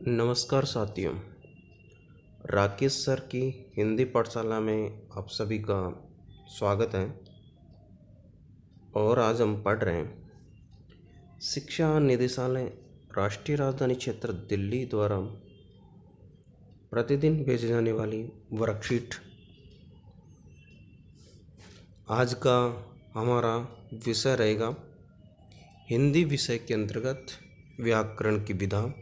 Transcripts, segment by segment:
नमस्कार साथियों। राकेश सर की हिंदी पाठशाला में आप सभी का स्वागत है। और आज हम पढ़ रहे हैं शिक्षा निदेशालय राष्ट्रीय राजधानी क्षेत्र दिल्ली द्वारा प्रतिदिन भेजी जाने वाली वर्कशीट। आज का हमारा विषय रहेगा हिंदी विषय के अंतर्गत व्याकरण की विधा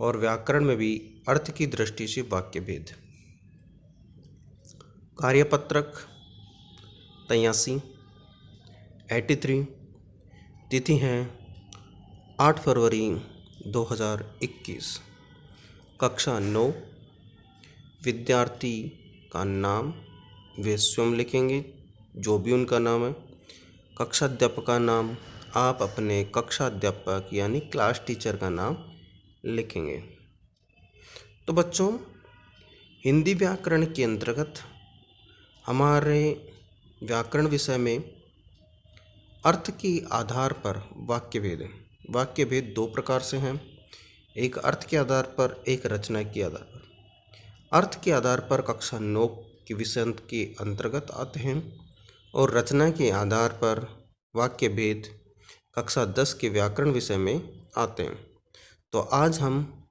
और व्याकरण में भी अर्थ की दृष्टि से वाक्य भेद। कार्यपत्रक 83 83। तिथि है 8 फरवरी 2021। कक्षा 9। विद्यार्थी का नाम वे स्वयं लिखेंगे, जो भी उनका नाम है। कक्षा अध्यापक का नाम आप अपने कक्षा अध्यापक यानी क्लास टीचर का नाम लिखेंगे। तो बच्चों, हिंदी व्याकरण के अंतर्गत हमारे व्याकरण विषय में अर्थ के आधार पर वाक्य भेद दो प्रकार से हैं। एक अर्थ के आधार पर, एक रचना के आधार पर। अर्थ के आधार पर कक्षा 9 के विषय के अंतर्गत आते हैं और रचना के आधार पर वाक्य भेद कक्षा 10 के व्याकरण विषय में आते हैं। तो आज हम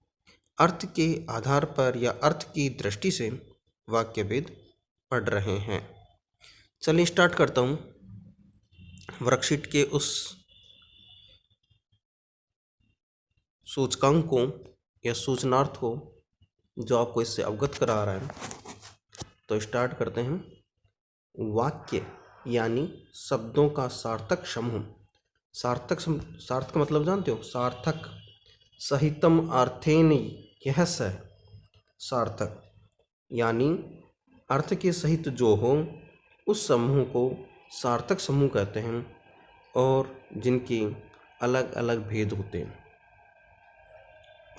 अर्थ के आधार पर या अर्थ की दृष्टि से वाक्य भेद पढ़ रहे हैं। चलिए स्टार्ट करता हूँ। वर्कशीट के उस सूचकांक को या सूचनार्थ को जो आपको इससे अवगत करा रहा है, तो स्टार्ट करते हैं। वाक्य यानी शब्दों का सार्थक समूह। सार्थक का मतलब जानते हो? सार्थक। सहितम अर्थेन यह सार्थक यानी अर्थ के सहित जो हो उस समूह को सार्थक समूह कहते हैं, और जिनके अलग अलग भेद होते हैं।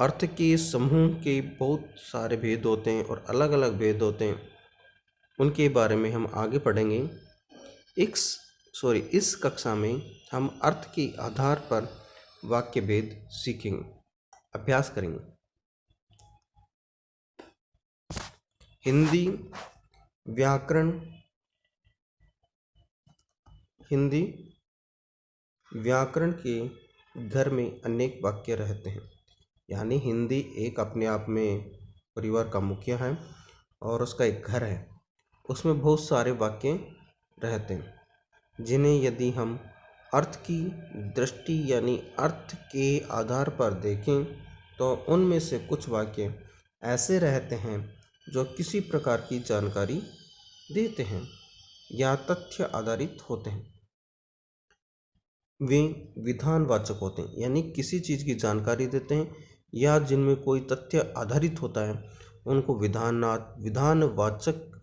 अर्थ के समूह के बहुत सारे भेद होते हैं और अलग अलग भेद होते हैं, उनके बारे में हम आगे पढ़ेंगे। इस कक्षा में हम अर्थ के आधार पर वाक्य भेद सीखेंगे, अभ्यास करेंगे। हिंदी व्याकरण के घर में अनेक वाक्य रहते हैं। यानी हिंदी एक अपने आप में परिवार का मुखिया है और उसका एक घर है। उसमें बहुत सारे वाक्य रहते हैं, जिन्हें यदि हम अर्थ की दृष्टि यानी अर्थ के आधार पर देखें तो उनमें से कुछ वाक्य ऐसे रहते हैं जो किसी प्रकार की जानकारी देते हैं या तथ्य आधारित होते हैं। वे विधानवाचक होते हैं, यानी किसी चीज़ की जानकारी देते हैं या जिनमें कोई तथ्य आधारित होता है, उनको विधानवाचक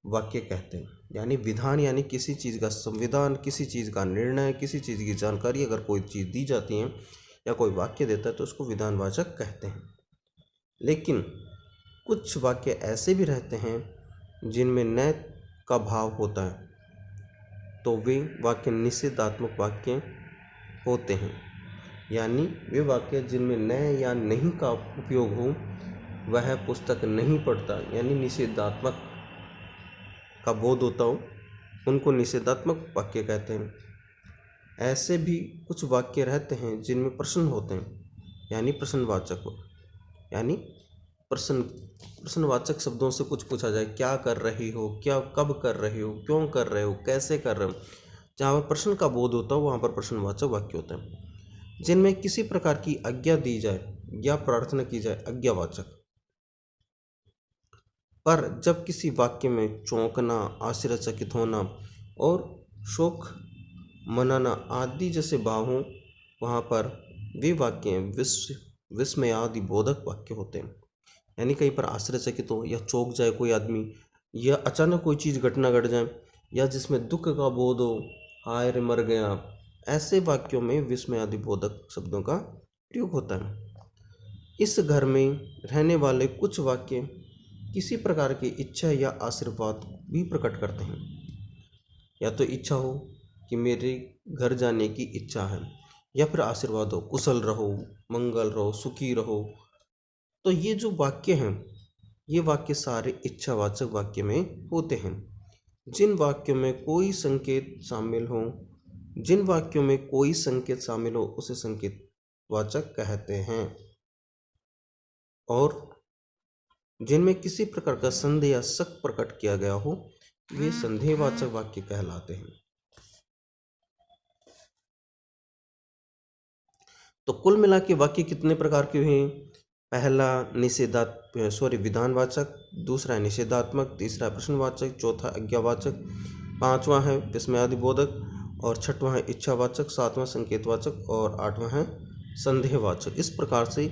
वाक्य कहते हैं। यानी विधान यानी किसी चीज़ का संविधान, किसी चीज़ का निर्णय, किसी चीज़ की जानकारी अगर कोई चीज़ दी जाती है या कोई वाक्य देता है तो उसको विधानवाचक कहते हैं। लेकिन कुछ वाक्य ऐसे भी रहते हैं जिनमें न का भाव होता है, तो वे वाक्य निषेधात्मक वाक्य होते हैं। यानी वे वाक्य जिनमें न या नहीं का उपयोग हो, वह पुस्तक नहीं पढ़ता, यानी निषेधात्मक का बोध होता हो, उनको निषेधात्मक वाक्य कहते हैं। ऐसे भी कुछ वाक्य रहते हैं जिनमें प्रश्न होते हैं, यानी प्रश्नवाचक हो। यानी प्रश्नवाचक शब्दों से कुछ पूछा जाए, क्या कर रही हो, क्या कब कर रही हो, क्यों कर रहे हो, कैसे कर रहे हो। जहाँ पर प्रश्न का बोध होता है वहाँ पर प्रश्नवाचक वाक्य होते हैं। जिनमें किसी प्रकार की आज्ञा दी जाए या प्रार्थना की जाए, आज्ञावाचक। पर जब किसी वाक्य में चौंकना, आश्चर्यचकित होना और शोक मनाना आदि जैसे भाव हों, वहाँ पर वे वाक्य विस्मयादि बोधक वाक्य होते हैं। यानी कहीं पर आश्चर्यचकित हो या चौंक जाए कोई आदमी, या अचानक कोई चीज़ घटना घट जाए, या जिसमें दुख का बोध हो, हाय रे मर गया, ऐसे वाक्यों में विस्मयादि बोधक शब्दों का प्रयोग होता है। इस घर में रहने वाले कुछ वाक्य किसी प्रकार की इच्छा या आशीर्वाद भी प्रकट करते हैं। या तो इच्छा हो कि मेरे घर जाने की इच्छा है, या फिर आशीर्वाद हो, कुशल रहो, मंगल रहो, सुखी रहो, तो ये जो वाक्य हैं, ये वाक्य सारे इच्छावाचक वाक्य में होते हैं। जिन वाक्यों में कोई संकेत शामिल हो, उसे संकेतवाचक कहते हैं। और जिनमें किसी प्रकार का संदेह या शक प्रकट किया गया हो, वे संदेहवाचक वाक्य कहलाते हैं। तो कुल मिला के वाक्य कितने प्रकार के हुए? पहला विधानवाचक, दूसरा है निषेधात्मक, तीसरा है प्रश्नवाचक, चौथा आज्ञावाचक, पांचवा है विस्मयादिबोधक और छठवां है इच्छावाचक, सातवां संकेतवाचक और आठवां है संदेहवाचक। इस प्रकार से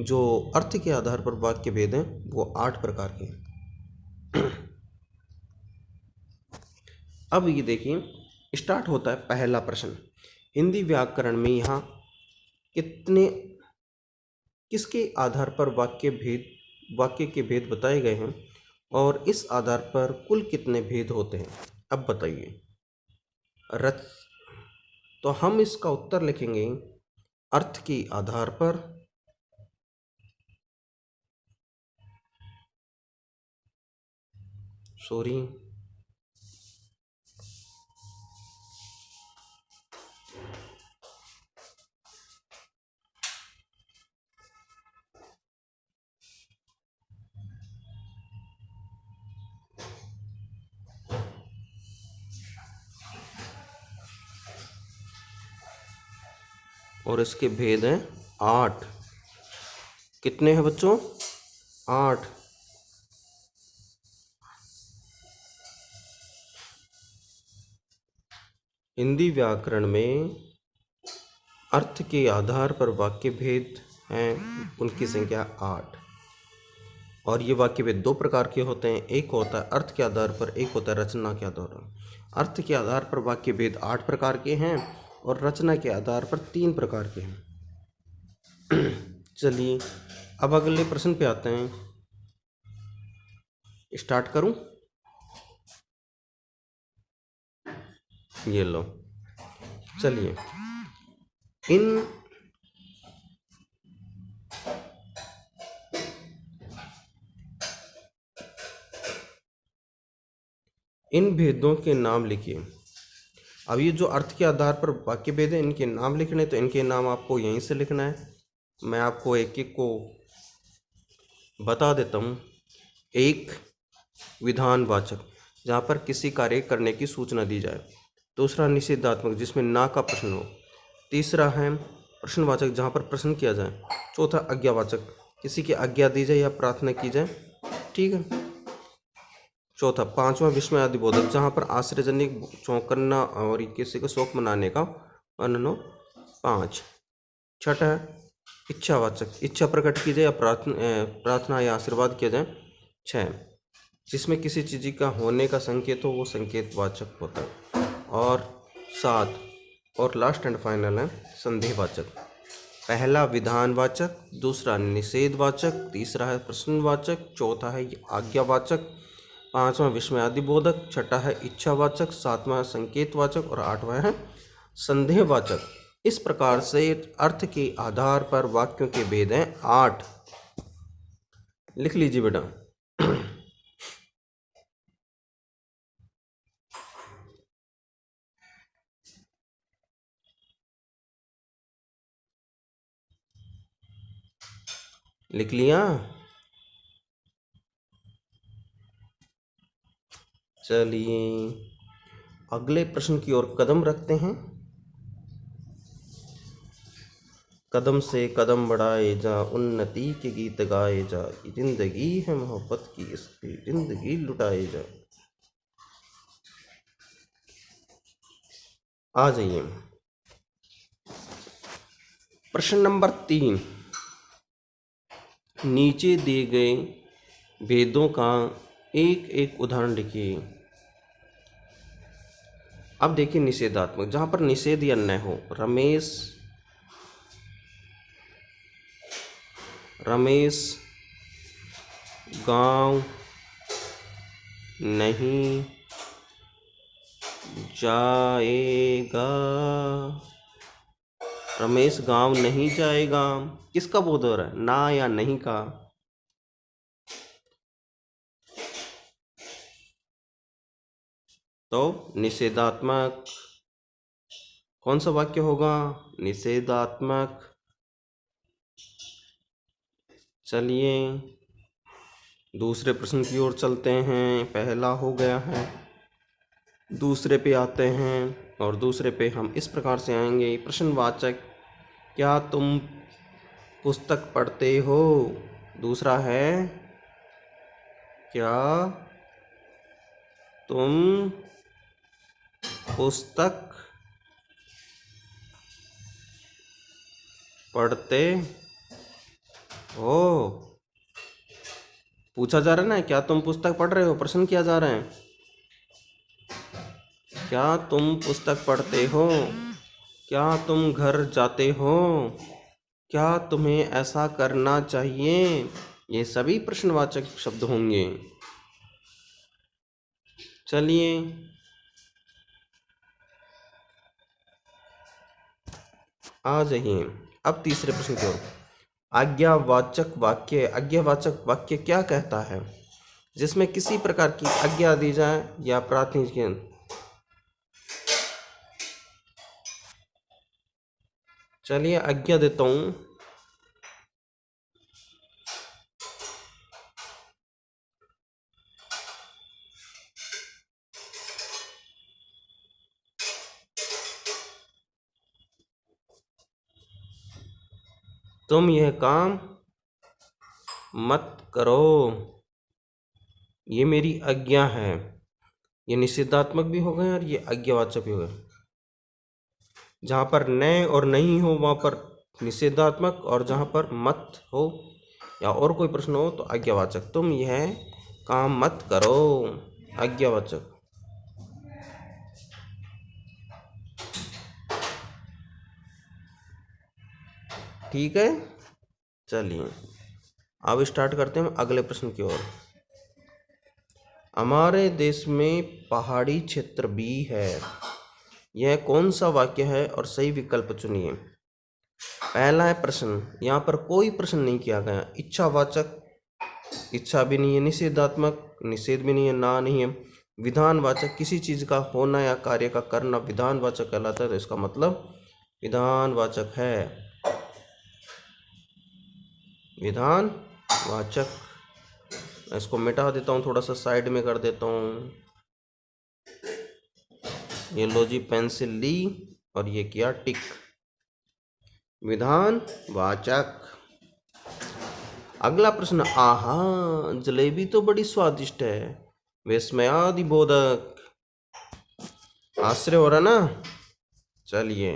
जो अर्थ के आधार पर वाक्य भेद हैं वो 8 प्रकार के हैं। अब ये देखिए, स्टार्ट होता है पहला प्रश्न। हिंदी व्याकरण में यहाँ किसके आधार पर वाक्य के भेद बताए गए हैं और इस आधार पर कुल कितने भेद होते हैं? अब बताइए। तो हम इसका उत्तर लिखेंगे अर्थ के आधार पर और इसके भेद हैं 8। कितने हैं बच्चों? 8। हिंदी व्याकरण में अर्थ के आधार पर वाक्य भेद हैं, उनकी संख्या 8। और ये वाक्य भेद 2 प्रकार के होते हैं। एक होता है अर्थ के आधार पर, एक होता है रचना के आधार पर। अर्थ के आधार पर वाक्य भेद 8 प्रकार के हैं और रचना के आधार पर 3 प्रकार के हैं। चलिए अब अगले प्रश्न पे आते हैं। स्टार्ट करूं? ये लो, चलिए। इन भेदों के नाम लिखिए। अब ये जो अर्थ के आधार पर वाक्य भेद है, इनके नाम लिखने, तो इनके नाम आपको यहीं से लिखना है। मैं आपको एक एक को बता देता हूँ। एक, विधानवाचक, जहाँ पर किसी कार्य करने की सूचना दी जाए। दूसरा, निषेधात्मक, जिसमें ना का प्रश्न हो। तीसरा है प्रश्नवाचक, जहाँ पर प्रश्न किया जाए। चौथा, आज्ञावाचक, किसी की आज्ञा दी जाए या प्रार्थना की जाए। ठीक है। चौथा, पांचवा, विस्मयादिबोधक, जहाँ पर आश्चर्यजनक, चौंकना और किसी को शौक मनाने का वर्णन हो। 5। छठा है इच्छावाचक, इच्छा प्रकट की जाए या प्रार्थना या आशीर्वाद किया जाए। 6, जिसमें किसी चीज़ का होने का संकेत हो, वो संकेतवाचक होता है। और 7 और लास्ट एंड फाइनल है संदेहवाचक। पहला विधानवाचक, दूसरा निषेधवाचक, तीसरा है प्रश्नवाचक, चौथा है आज्ञावाचक, पांचवा विस्मयादिबोधक, छठा है इच्छावाचक, सातवां संकेतवाचक और आठवां है संदेहवाचक। इस प्रकार से अर्थ के आधार पर वाक्यों के भेद हैं 8। लिख लीजिए बेटा। लिख लिया? चलिए अगले प्रश्न की ओर कदम रखते हैं। कदम से कदम बढ़ाए जा, उन्नति के गीत गाए जा, जिंदगी है मोहब्बत की, इसकी जिंदगी लुटाए जा। आ जाइए प्रश्न नंबर 3। नीचे दिए गए भेदों का एक एक उदाहरण लिखिए। अब देखिए निषेधात्मक, जहां पर निषेध या न हो। रमेश गांव नहीं जाएगा। रमेश गांव नहीं जाएगा, किसका बोध हो रहा है? ना या नहीं का? तो निषेधात्मक कौन सा वाक्य होगा? निषेधात्मक। चलिए दूसरे प्रश्न की ओर चलते हैं। पहला हो गया है, दूसरे पे आते हैं और दूसरे पे हम इस प्रकार से आएंगे। प्रश्नवाचक, क्या तुम पुस्तक पढ़ते हो? दूसरा है, क्या तुम पुस्तक पढ़ते हो? पूछा जा रहा है ना, क्या तुम पुस्तक पढ़ रहे हो? प्रश्न किया जा रहा है, क्या तुम पुस्तक पढ़ते हो? क्या तुम घर जाते हो? क्या तुम्हें ऐसा करना चाहिए? ये सभी प्रश्नवाचक शब्द होंगे। चलिए आ जाइए अब तीसरे प्रश्न की ओर। आज्ञावाचक वाक्य क्या कहता है? जिसमें किसी प्रकार की आज्ञा दी जाए या प्रातिनिधिक। चलिए आज्ञा देता हूं। तुम यह काम मत करो, ये मेरी आज्ञा है। ये निषेधात्मक भी हो गए और ये आज्ञावाचक भी हो गए। जहाँ पर न और नहीं हो वहाँ पर निषेधात्मक, और जहाँ पर मत हो या और कोई प्रश्न हो तो आज्ञावाचक। तुम यह काम मत करो, आज्ञावाचक। ठीक है, चलिए अब स्टार्ट करते हैं अगले प्रश्न की ओर। हमारे देश में पहाड़ी क्षेत्र भी है, यह कौन सा वाक्य है? और सही विकल्प चुनिए। पहला है प्रश्न, यहाँ पर कोई प्रश्न नहीं किया गया। इच्छावाचक, इच्छा भी नहीं है। निषेधात्मक, निषेध भी नहीं है, ना नहीं है। विधानवाचक, किसी चीज का होना या कार्य का करना विधानवाचक कहलाता है, तो इसका मतलब विधानवाचक है। विधानवाचक। इसको मिटा देता हूँ, थोड़ा सा साइड में कर देता हूँ। ये लो जी पेंसिल ली और ये किया टिक। विधानवाचक। अगला प्रश्न, आहा जलेबी तो बड़ी स्वादिष्ट है, विस्मयादिबोधक। आश्चर्य हो रहा ना? चलिए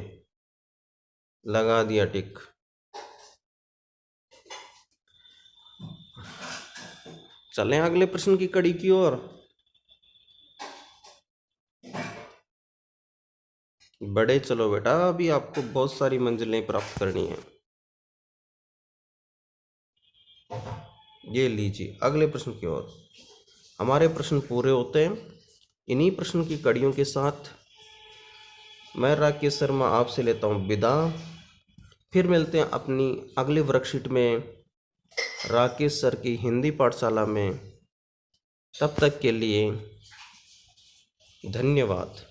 लगा दिया टिक। चलें अगले प्रश्न की कड़ी की ओर। बड़े चलो बेटा, अभी आपको बहुत सारी मंजिलें प्राप्त करनी है। ये लीजिए अगले प्रश्न की ओर। हमारे प्रश्न पूरे होते हैं। इन्हीं प्रश्न की कड़ियों के साथ मैं राकेश शर्मा आपसे लेता हूँ विदा। फिर मिलते हैं अपनी अगले वर्कशीट में राकेश सर की हिंदी पाठशाला में। तब तक के लिए धन्यवाद।